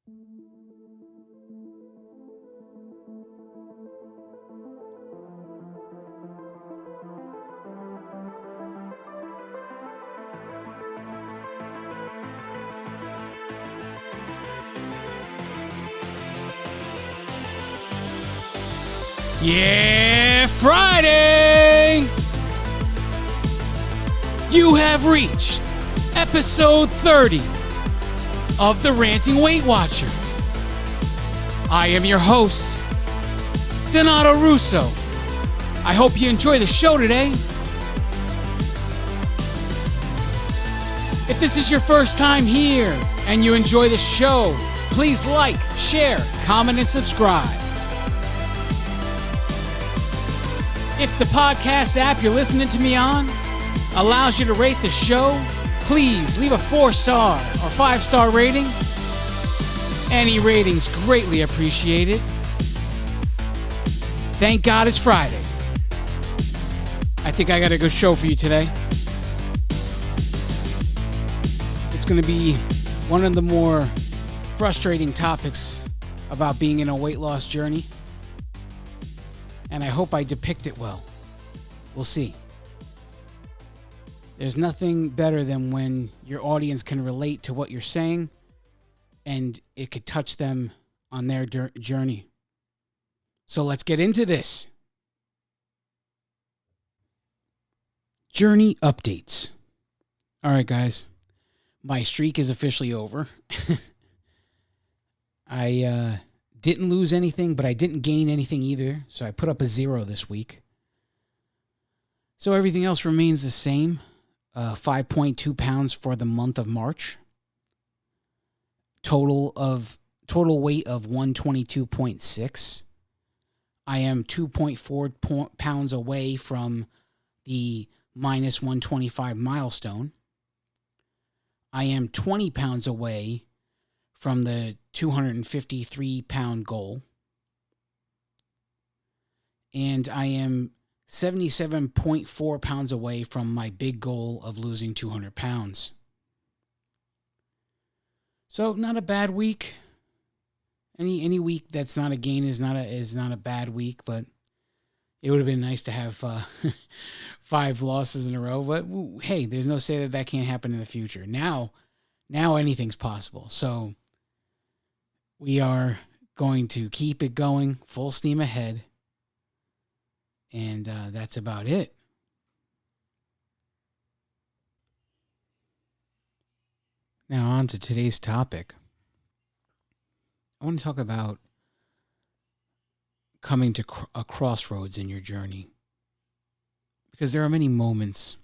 Yeah, Friday! You have reached episode 30 of the Ranting Weight Watcher. I am your host, Donato Russo. I hope you enjoy the show today. If this is your first time here and you enjoy the show, please like, share, comment, and subscribe. If the podcast app you're listening to me on allows you to rate the show, please leave a 4-star or 5-star rating. Any rating's greatly appreciated. Thank God it's Friday. I think I got a good show for you today. It's going to be one of the more frustrating topics about being in a weight loss journey. And I hope I depict it well. We'll see. There's nothing better than when your audience can relate to what you're saying and it could touch them on their journey. So let's get into this. Journey updates. All right, guys. My streak is officially over. I didn't lose anything, but I didn't gain anything either. So I put up a 0 this week. So everything else remains the same. 5.2 pounds for the month of March. Total weight of 122.6. I am 2.4 pounds away from the minus 125 milestone. I am 20 pounds away from the 253-pound goal. And I am 77.4 pounds away from my big goal of losing 200 pounds. So not a bad week. Any week that's not a gain is not a bad week, but it would have been nice to have 5 losses in a row. But hey, there's no say that can't happen in the future. Now anything's possible. So we are going to keep it going, full steam ahead. And that's about it. Now on to today's topic. I want to talk about coming to a crossroads in your journey. Because there are many moments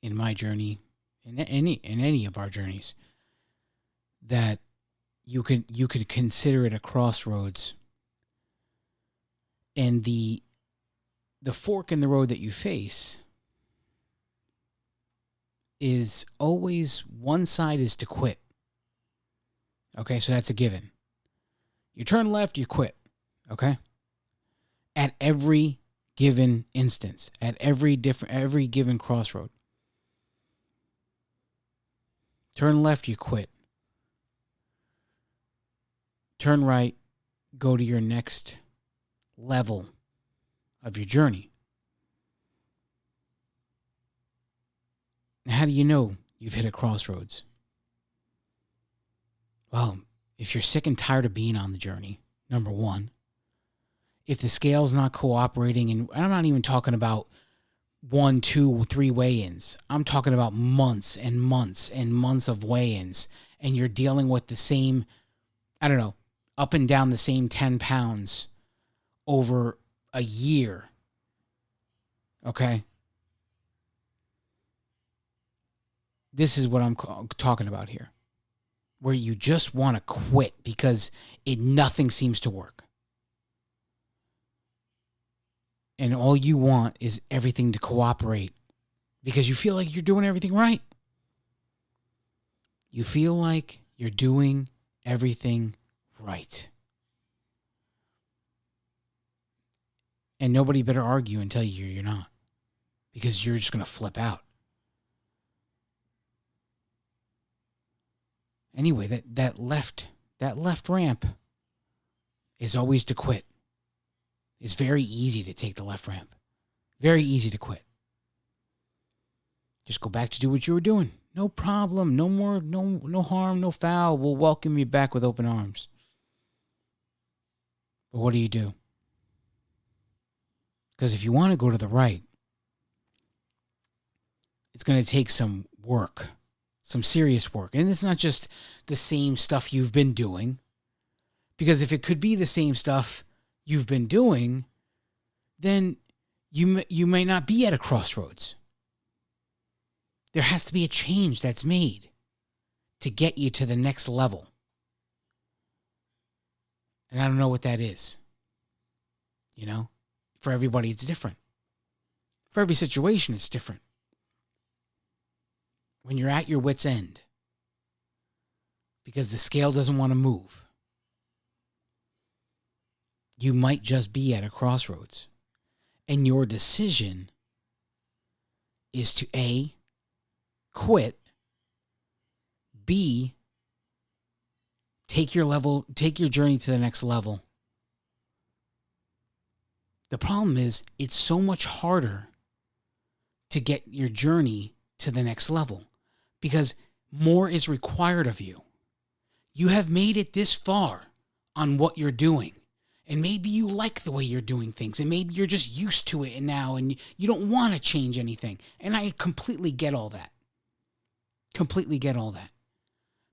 in my journey, in any of our journeys, that you could consider it a crossroads. And the fork in the road that you face is always one side is to quit. Okay, so that's a given. You turn left, you quit. Okay? At every given instance, at every given crossroad. Turn left, you quit. Turn right, go to your next level of your journey. Now, how do you know you've hit a crossroads? Well, if you're sick and tired of being on the journey, number one. If the scale's not cooperating, and I'm not even talking about 1, 2, 3 weigh-ins. I'm talking about months and months and months of weigh-ins, and you're dealing with the same, up and down the same 10 pounds over a year. Okay? This is what I'm talking about here. Where you just want to quit because nothing seems to work. And all you want is everything to cooperate because you feel like you're doing everything right. You feel like you're doing everything right. And nobody better argue and tell you you're not, because you're just going to flip out. Anyway, that left ramp is always to quit. It's very easy to take the left ramp. Very easy to quit. Just go back to do what you were doing. No problem. No more, no harm, no foul. We'll welcome you back with open arms. But what do? Because if you want to go to the right, it's going to take some work, some serious work. And it's not just the same stuff you've been doing. Because if it could be the same stuff you've been doing, then you may not be at a crossroads. There has to be a change that's made to get you to the next level. And I don't know what that is. You know, for everybody, it's different. For every situation, it's different. When you're at your wit's end, because the scale doesn't want to move, you might just be at a crossroads. And your decision is to A, quit, B, take your journey to the next level. The problem is it's so much harder to get your journey to the next level because more is required of you. You have made it this far on what you're doing. And maybe you like the way you're doing things. And maybe you're just used to it now and you don't want to change anything. And I completely get all that. Completely get all that.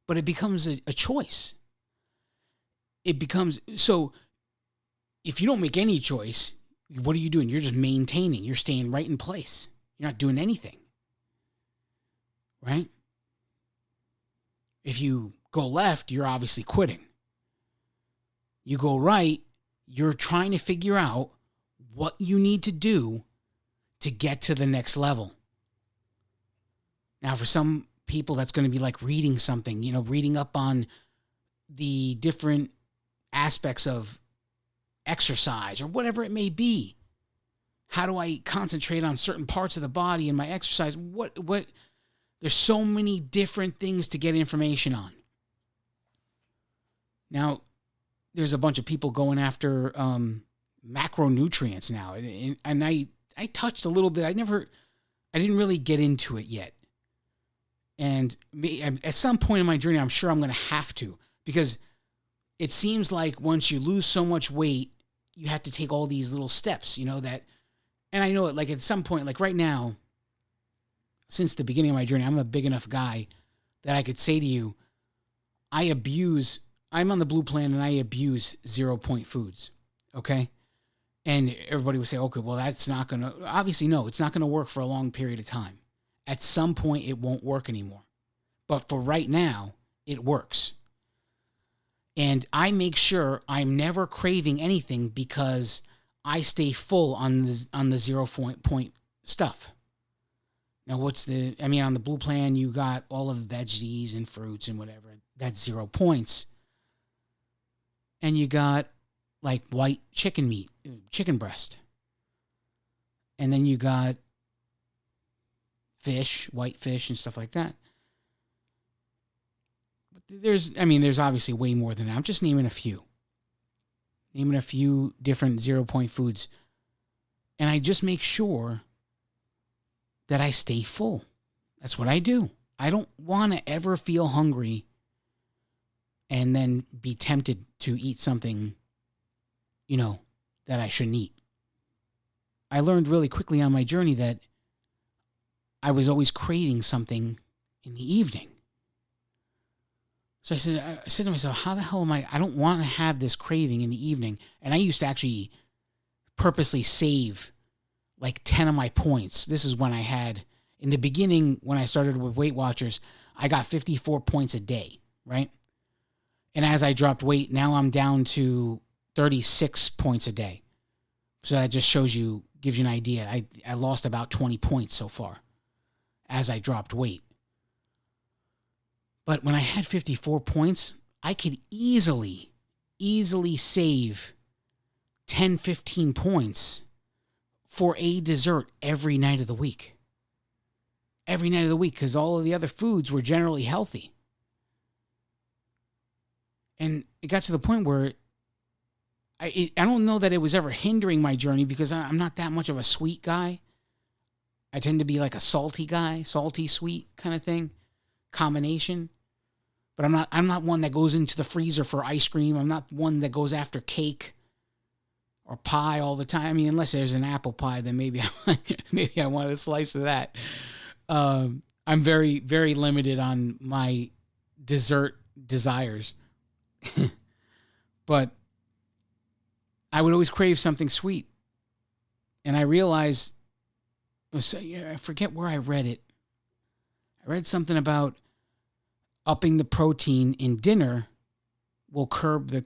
But it becomes a choice. It becomes, so if you don't make any choice, what are you doing? You're just maintaining. You're staying right in place. You're not doing anything. Right? If you go left, you're obviously quitting. You go right, you're trying to figure out what you need to do to get to the next level. Now, for some people, that's going to be like reading something, reading up on the different aspects of exercise or whatever it may be. How do I concentrate on certain parts of the body in my exercise? What? There's so many different things to get information on. Now, there's a bunch of people going after macronutrients now. And I touched a little bit. I didn't really get into it yet. And at some point in my journey, I'm sure I'm going to have to. Because it seems like once you lose so much weight, you have to take all these little steps, that. And I know it, like at some point, like right now, since the beginning of my journey, I'm a big enough guy that I could say to you, I'm on the blue plan and I abuse 0-point foods. Okay. And everybody would say, okay, well, that's not going to, obviously, no, it's not going to work for a long period of time. At some point, it won't work anymore. But for right now, it works. And I make sure I'm never craving anything because I stay full on the 0-point stuff. Now, on the blue plan, you got all of the veggies and fruits and whatever. That's 0 points. And you got like white chicken meat, chicken breast. And then you got fish, white fish and stuff like that. But there's obviously way more than that. I'm just naming a few. Naming a few different 0-point foods. And I just make sure that I stay full. That's what I do. I don't want to ever feel hungry and then be tempted to eat something, that I shouldn't eat. I learned really quickly on my journey that I was always craving something in the evening. So I said to myself, how the hell am I don't want to have this craving in the evening. And I used to actually purposely save like 10 of my points. This is when I had, in the beginning, when I started with Weight Watchers, I got 54 points a day, right? And as I dropped weight, now I'm down to 36 points a day. So that just gives you an idea. I lost about 20 points so far as I dropped weight. But when I had 54 points, I could easily save 10, 15 points for a dessert every night of the week. Every night of the week, because all of the other foods were generally healthy. And it got to the point where I don't know that it was ever hindering my journey because I'm not that much of a sweet guy. I tend to be like a salty guy, salty, sweet kind of thing, combination. But I'm not one that goes into the freezer for ice cream. I'm not one that goes after cake or pie all the time. I mean, unless there's an apple pie, then maybe I want a slice of that. I'm very, very limited on my dessert desires. But I would always crave something sweet. And I realized, I forget where I read it. I read something about upping the protein in dinner will curb a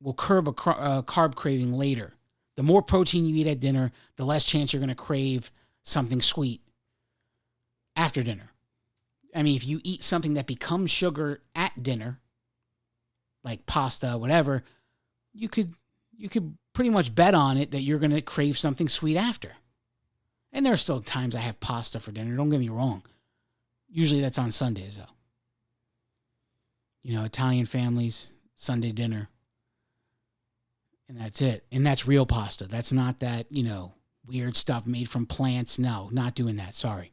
carb craving later. The more protein you eat at dinner, the less chance you're going to crave something sweet after dinner. I mean, if you eat something that becomes sugar at dinner, like pasta, whatever, you could pretty much bet on it that you're going to crave something sweet after. And there are still times I have pasta for dinner, don't get me wrong. Usually that's on Sundays, though. You know, Italian families, Sunday dinner. And that's it. And that's real pasta. That's not that, weird stuff made from plants. No, not doing that. Sorry.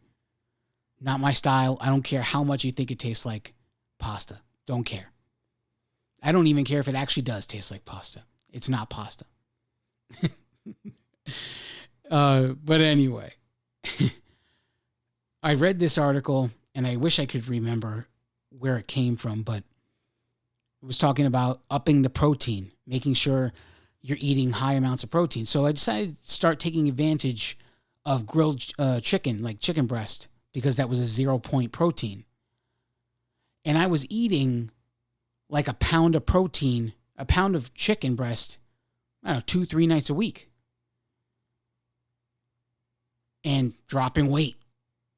Not my style. I don't care how much you think it tastes like pasta. Don't care. I don't even care if it actually does taste like pasta. It's not pasta. But anyway, I read this article and I wish I could remember where it came from, but it was talking about upping the protein, making sure you're eating high amounts of protein. So I decided to start taking advantage of grilled chicken, like chicken breast, because that was a 0 point protein. And I was eating like a pound of protein, a pound of chicken breast, I don't know, 2-3 nights a week. And dropping weight.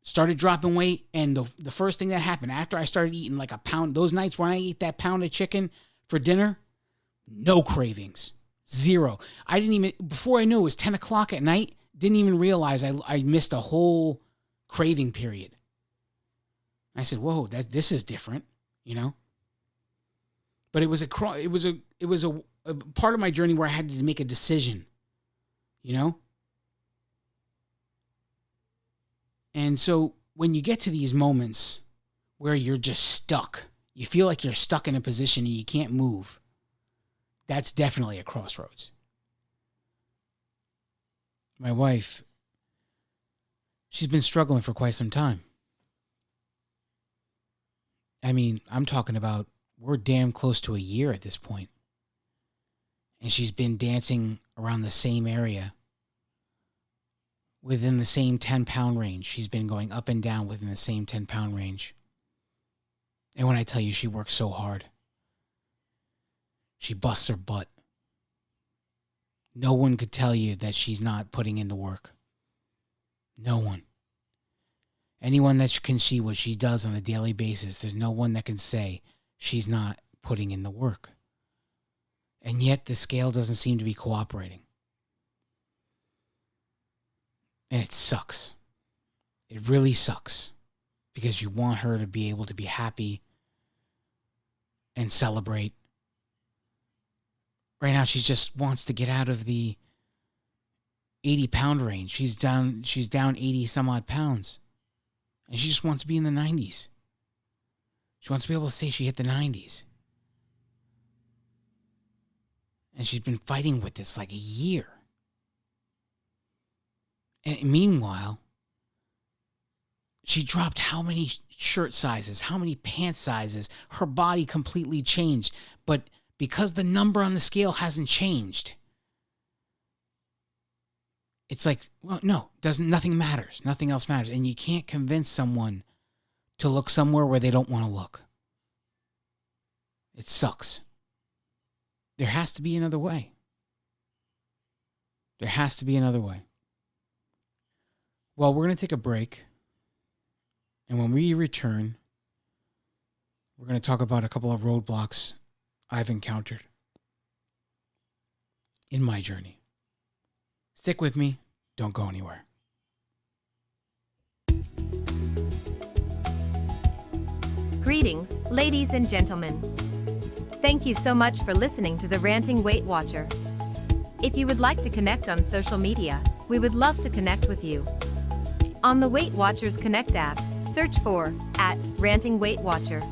Started dropping weight, and the first thing that happened after I started eating like a pound, those nights when I ate that pound of chicken for dinner, no cravings. 0. I didn't even, before I knew it was 10 o'clock at night, didn't even realize I missed a whole craving period. I said, whoa, this is different, But it was a part of my journey where I had to make a decision, And so when you get to these moments where you're just stuck, you feel like you're stuck in a position and you can't move, that's definitely a crossroads. My wife, she's been struggling for quite some time. I mean, I'm talking about we're damn close to a year at this point. And she's been dancing around the same area. Within the same 10-pound range. She's been going up and down within the same 10-pound range. And when I tell you she works so hard, she busts her butt. No one could tell you that she's not putting in the work. No one. Anyone that can see what she does on a daily basis, there's no one that can say she's not putting in the work. And yet the scale doesn't seem to be cooperating. And it sucks. It really sucks. Because you want her to be able to be happy and celebrate. Right now, she just wants to get out of the 80-pound range. She's down 80 some odd pounds. And she just wants to be in the 90s. She wants to be able to say she hit the 90s. And she's been fighting with this like a year. And meanwhile, she dropped how many shirt sizes, how many pant sizes. Her body completely changed. But because the number on the scale hasn't changed, it's like, well, no, nothing matters. Nothing else matters. And you can't convince someone to look somewhere where they don't want to look. It sucks. There has to be another way. There has to be another way. Well, we're going to take a break. And when we return, we're going to talk about a couple of roadblocks I've encountered in my journey. Stick with me. Don't go anywhere. Greetings, ladies and gentlemen. Thank you so much for listening to the Ranting Weight Watcher. If you would like to connect on social media, we would love to connect with you. On the Weight Watchers Connect app, search for @Ranting Weight Watcher.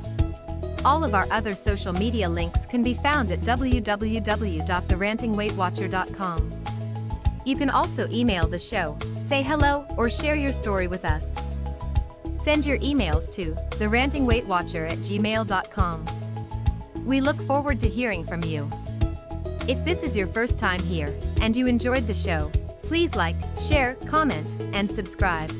All of our other social media links can be found at www.therantingweightwatcher.com. You can also email the show, say hello, or share your story with us. Send your emails to therantingweightwatcher@gmail.com. We look forward to hearing from you. If this is your first time here, and you enjoyed the show, please like, share, comment, and subscribe.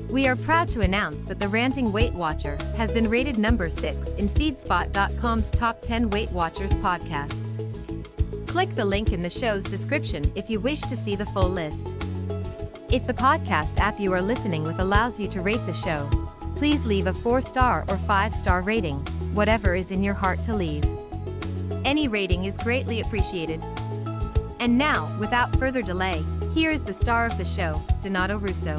We are proud to announce that the Ranting Weight Watcher has been rated number 6 in Feedspot.com's Top 10 Weight Watchers podcasts. Click the link in the show's description if you wish to see the full list. If the podcast app you are listening with allows you to rate the show, please leave a 4-star or 5-star rating, whatever is in your heart to leave. Any rating is greatly appreciated. And now, without further delay, here is the star of the show, Donato Russo.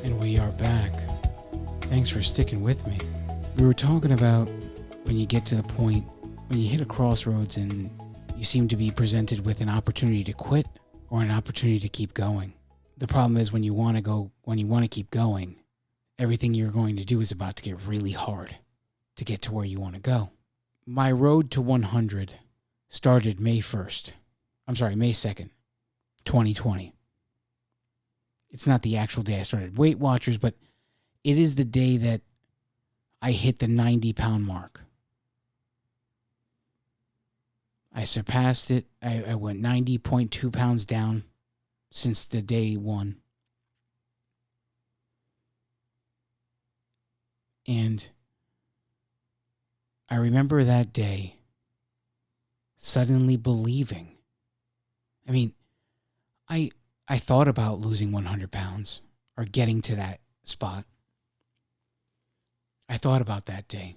And we are back. Thanks for sticking with me. We were talking about when you get to the point, when you hit a crossroads and you seem to be presented with an opportunity to quit or an opportunity to keep going. The problem is when you want to keep going, everything you're going to do is about to get really hard to get to where you want to go. My road to 100 started May 2nd, 2020. It's not the actual day I started Weight Watchers, but it is the day that I hit the 90-pound mark. I surpassed it. I went 90.2 pounds down since the day one. And I remember that day suddenly believing. I mean, I thought about losing 100 pounds or getting to that spot. I thought about that day.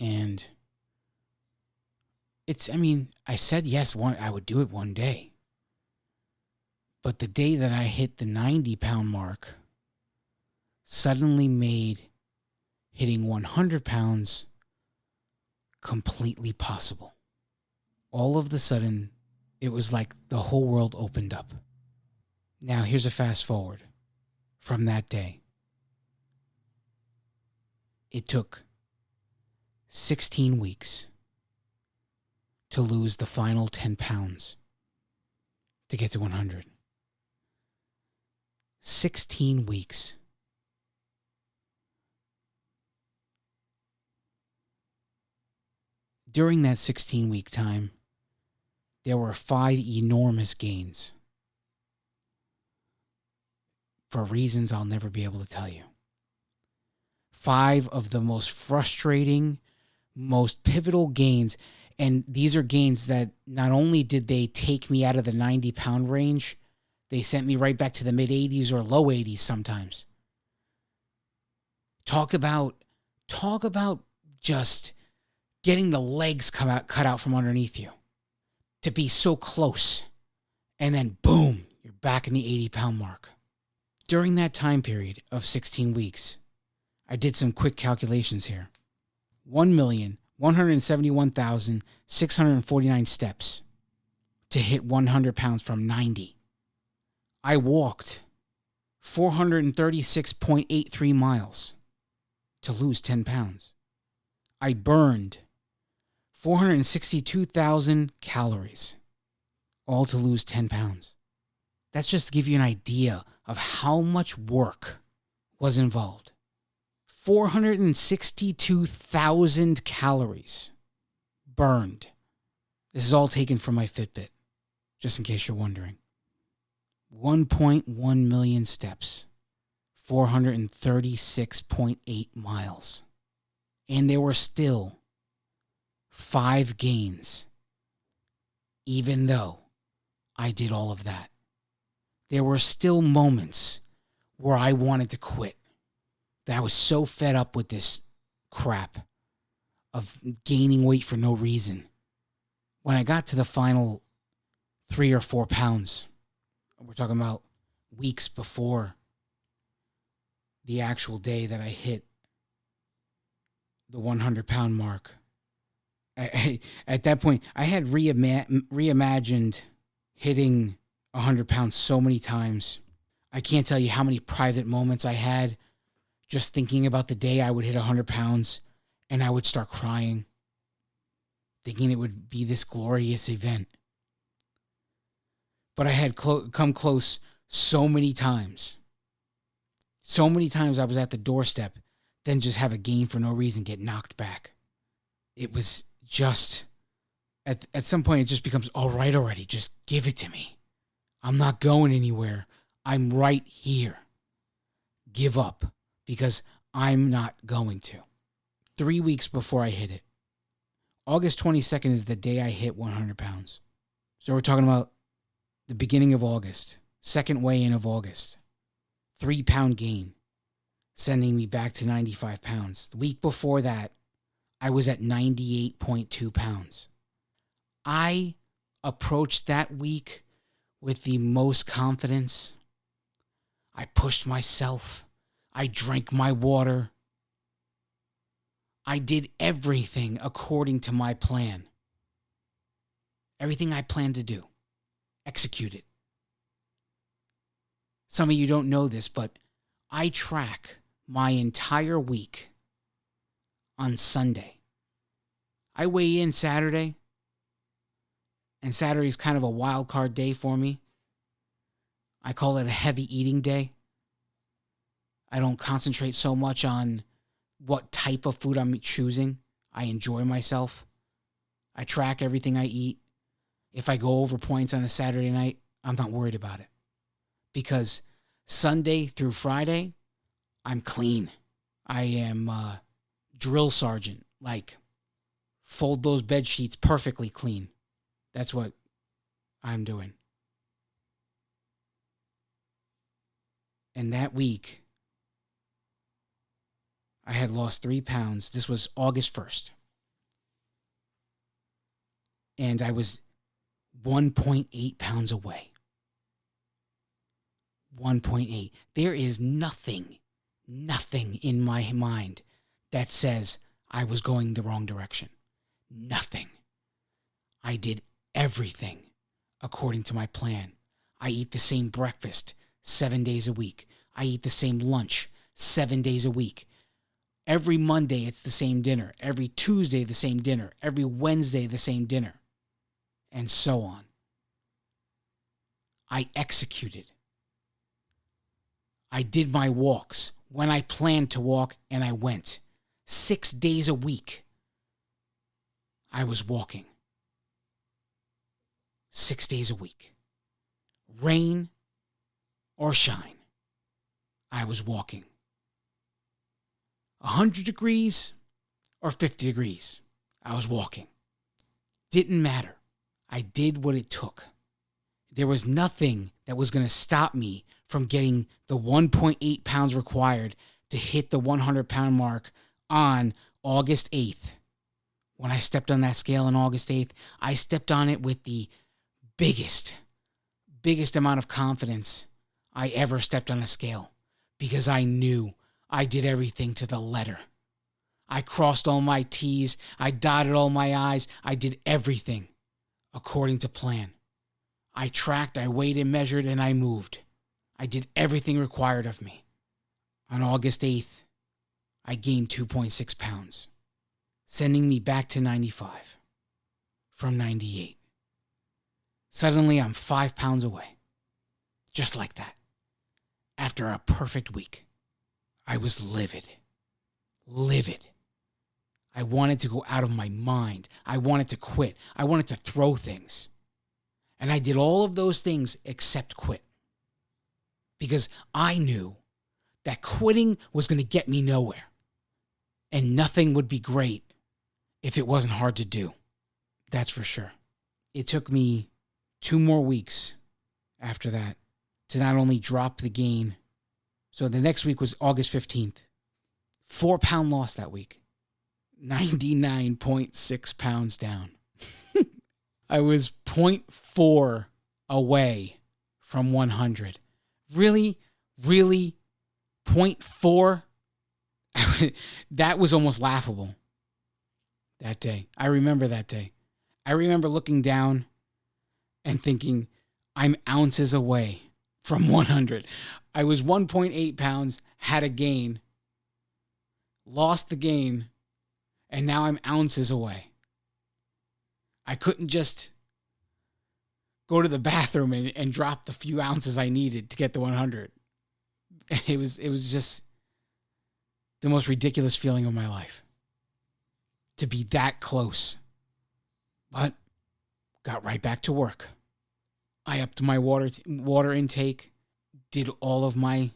And I said yes, I would do it one day. But the day that I hit the 90-pound mark suddenly made hitting 100 pounds completely possible. All of the sudden, it was like the whole world opened up. Now, here's a fast forward from that day. It took 16 weeks to lose the final 10 pounds to get to 100. 16 weeks. During that 16-week time, there were 5 enormous gains for reasons I'll never be able to tell you. 5 of the most frustrating, most pivotal gains. And these are gains that not only did they take me out of the 90-pound range, they sent me right back to the mid-80s or low 80s sometimes. Talk about just getting the legs cut out from underneath you. To be so close. And then boom, you're back in the 80-pound mark. During that time period of 16 weeks, I did some quick calculations here. 1,171,649 steps to hit 100 pounds from 90. I walked 436.83 miles to lose 10 pounds. I burned 462,000 calories, all to lose 10 pounds. That's just to give you an idea of how much work was involved. 462,000 calories burned. This is all taken from my Fitbit, just in case you're wondering. 1.1 million steps, 436.8 miles. And there were still 5 gains, even though I did all of that. There were still moments where I wanted to quit. That I was so fed up with this crap of gaining weight for no reason. When I got to the final 3 or 4 pounds, we're talking about weeks before the actual day that I hit the 100-pound mark. At that point, I had reimagined hitting 100 pounds so many times. I can't tell you how many private moments I had just thinking about the day I would hit 100 pounds and I would start crying, thinking it would be this glorious event. But I had come close so many times. So many times I was at the doorstep, then just have a game for no reason, get knocked back. It was just, at some point, it just becomes, all right already, just give it to me. I'm not going anywhere. I'm right here. Give up, because I'm not going to. 3 weeks before I hit it. August 22nd is the day I hit 100 pounds. So we're talking about the beginning of August, second weigh-in of August. 3-pound gain, sending me back to 95 pounds. The week before that, I was at 98.2 pounds. I approached that week with the most confidence. I pushed myself. I drank my water. I did everything according to my plan. Everything I planned to do. Executed. Some of you don't know this, but I track my entire week on Sunday. I weigh in Saturday, and Saturday is kind of a wild card day for me. I call it a heavy eating day. I don't concentrate so much on what type of food I'm choosing. I enjoy myself. I track everything I eat. If I go over points on a Saturday night, I'm not worried about it. Because Sunday through Friday, I'm clean. I am drill sergeant. Like, fold those bed sheets perfectly clean. That's what I'm doing. And that week, I had lost 3 pounds. This was August 1st. And I was 1.8 pounds away. 1.8. There is nothing in my mind that says I was going the wrong direction. Nothing. I did everything according to my plan. I eat the same breakfast 7 days a week. I eat the same lunch 7 days a week. Every Monday, it's the same dinner. Every Tuesday, the same dinner. Every Wednesday, the same dinner. And so on. I executed. I did my walks when I planned to walk, and I went. 6 days a week, I was walking. 6 days a week. Rain or shine, I was walking. 100 degrees or 50 degrees, I was walking. Didn't matter. I did what it took. There was nothing that was going to stop me from getting the 1.8 pounds required to hit the 100-pound mark on August 8th. When I stepped on that scale on August 8th, I stepped on it with the biggest amount of confidence I ever stepped on a scale, because I knew I did everything to the letter. I crossed all my T's. I dotted all my I's. I did everything according to plan. I tracked, I weighed and measured, and I moved. I did everything required of me. On August 8th, I gained 2.6 pounds, sending me back to 95 from 98. Suddenly, I'm 5 pounds away. Just like that. After a perfect week, I was livid. Livid. I wanted to go out of my mind. I wanted to quit. I wanted to throw things. And I did all of those things except quit. Because I knew that quitting was going to get me nowhere. And nothing would be great if it wasn't hard to do. That's for sure. It took me 2 more weeks after that to not only drop the gain. So the next week was August 15th. 4-pound loss that week. 99.6 pounds down. I was 0.4 away from 100. Really? 0.4? That was almost laughable. that day. I remember that day. I remember looking down and thinking, I'm ounces away from 100. I was 1.8 pounds, had a gain, lost the gain, and now I'm ounces away. I couldn't just go to the bathroom and drop the few ounces I needed to get the 100. It was just the most ridiculous feeling of my life to be that close. But got right back to work. I upped my water intake, did all of my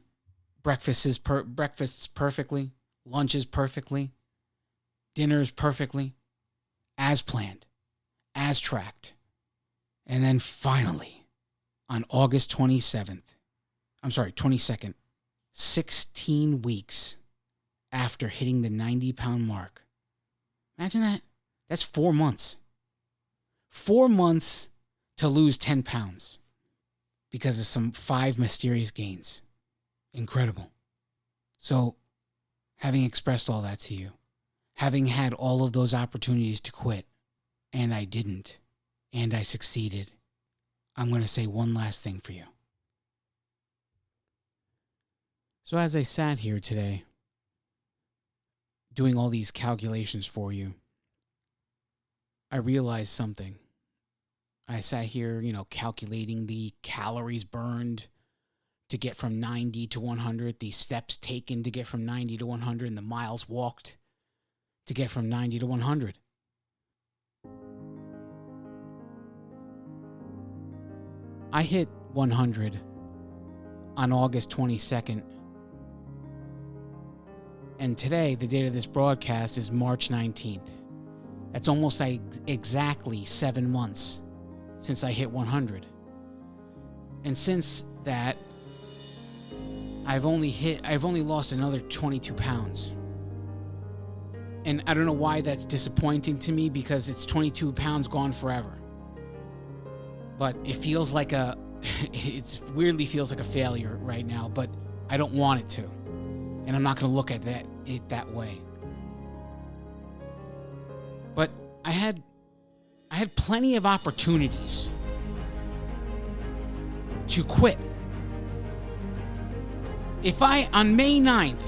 breakfasts perfectly, lunches perfectly, dinners perfectly, as planned, as tracked. And then finally, on August 22nd, 16 weeks after hitting the 90-pound mark. Imagine that. That's 4 months. 4 months to lose 10 pounds because of some 5 mysterious gains. Incredible. So, having expressed all that to you, having had all of those opportunities to quit, and I didn't, and I succeeded, I'm going to say one last thing for you. So as I sat here today, doing all these calculations for you, I realized something. I sat here, calculating the calories burned to get from 90 to 100, the steps taken to get from 90 to 100, and the miles walked to get from 90 to 100. I hit 100 on August 22nd. And today, the date of this broadcast is March 19th. That's almost exactly 7 months since I hit 100. And since that, I've only lost another 22 pounds. And I don't know why that's disappointing to me, because it's 22 pounds gone forever. But it feels like it weirdly feels like a failure right now, but I don't want it to. And I'm not going to look at it that way. But I had plenty of opportunities to quit. If on May 9th,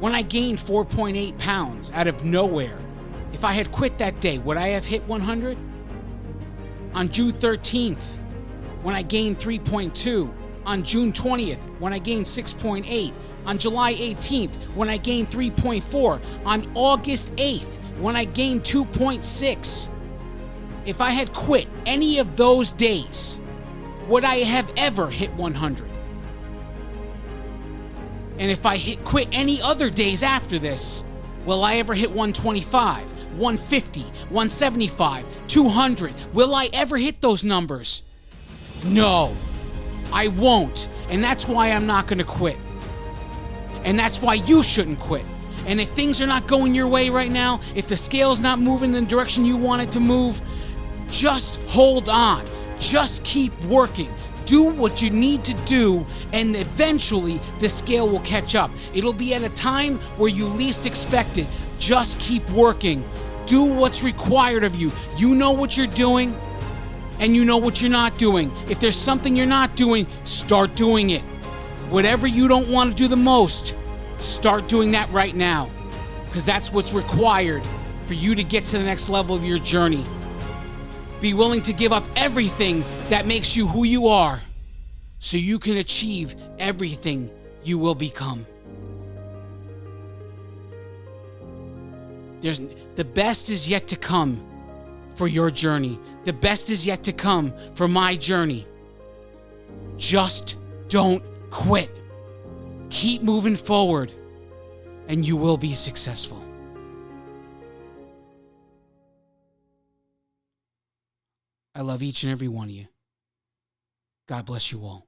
when I gained 4.8 pounds out of nowhere, if I had quit that day, would I have hit 100? On June 13th, when I gained 3.2, on June 20th, when I gained 6.8, on July 18th, when I gained 3.4, on August 8th, when I gained 2.6. If I had quit any of those days, would I have ever hit 100? And if I quit any other days after this, will I ever hit 125, 150, 175, 200? Will I ever hit those numbers? No, I won't. And that's why I'm not going to quit. And that's why you shouldn't quit. And if things are not going your way right now, if the scale's not moving in the direction you want it to move, just hold on. Just keep working. Do what you need to do, and eventually the scale will catch up. It'll be at a time where you least expect it. Just keep working. Do what's required of you. You know what you're doing, and you know what you're not doing. If there's something you're not doing, start doing it. Whatever you don't want to do the most, start doing that right now, because that's what's required for you to get to the next level of your journey. Be willing to give up everything that makes you who you are, so you can achieve everything you will become. The best is yet to come for your journey. The best is yet to come for my journey. Just don't quit. Keep moving forward, and you will be successful. I love each and every one of you. God bless you all.